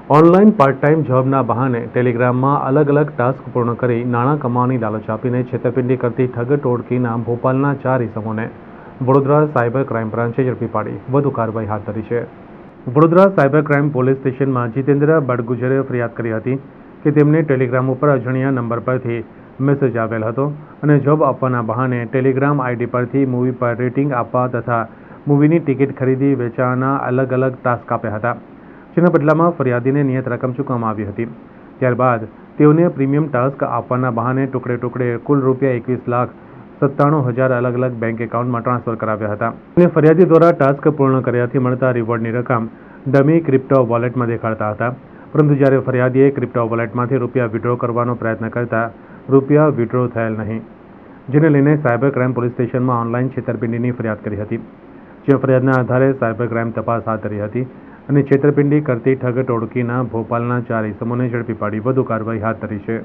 Online part time જોબના બહાને ટેલિગ્રામમાં અલગ-અલગ task પૂર્ણ કરી નાણાં કમાવાની લાલચ આપીને છેતરપિંડી કરતી ઠગ ટોળકીના ભોપાલના 4 ઇસમોને વડોદરા સાયબર ક્રાઇમ બ્રાન્ચે ઝડપી પાડી વધુ કાર્યવાહી હાથ ધરી છે. વડોદરા સાયબર ક્રાઇમ પોલીસ સ્ટેશનમાં જીતેન્દ્ર બડગુજરે ફરિયાદ કરી હતી કે તેમને ટેલિગ્રામ ઉપર અજાણ્યા નંબર પરથી મેસેજ આવેલ હતો અને જોબ આપવાના બહાને ટેલિગ્રામ આઈડી પરથી મૂવી પર રેટિંગ આપવા તથા મૂવીની ટિકિટ ખરીદી વેચાણના અલગ-અલગ ટાસ્ક આપ્યા હતા, જેના બદલામાં ફરિયાદીને નિયત રકમ ચૂકવવામાં આવી હતી. ત્યારબાદ તેઓને પ્રીમિયમ ટાસ્ક આપવાના બહાને ટુકડે કુલ ₹21,97,000 અલગ-અલગ બેંક એકાઉન્ટમાં ટ્રાન્સફર કરાવ્યા હતા. અને ફરિયાદી દ્વારા ટાસ્ક પૂર્ણ કર્યાથી મળતા રિવોર્ડની રકમ ડમી ક્રિપ્ટો વોલેટમાં દેખાડતા હતા, પરંતુ જ્યારે ફરિયાદીએ ક્રિપ્ટો વોલેટમાંથી રૂપિયા વિડ્રો કરવાનો પ્રયત્ન કરતા રૂપિયા વિડ્રો થયેલ નહીં, જેને લઈને સાયબર ક્રાઇમ પોલીસ સ્ટેશનમાં ઓનલાઈન છેતરપિંડીની ફરિયાદ કરી હતી. જે ફરિયાદના આધારે સાયબર ક્રાઇમ તપાસ હાથ ધરી હતી અને છેતરપિંડી કરતી ઠગ ટોળકીના ભોપાલના 4 ઇસમોને ઝડપી પાડી વધુ કાર્યવાહી હાથ ધરી છે.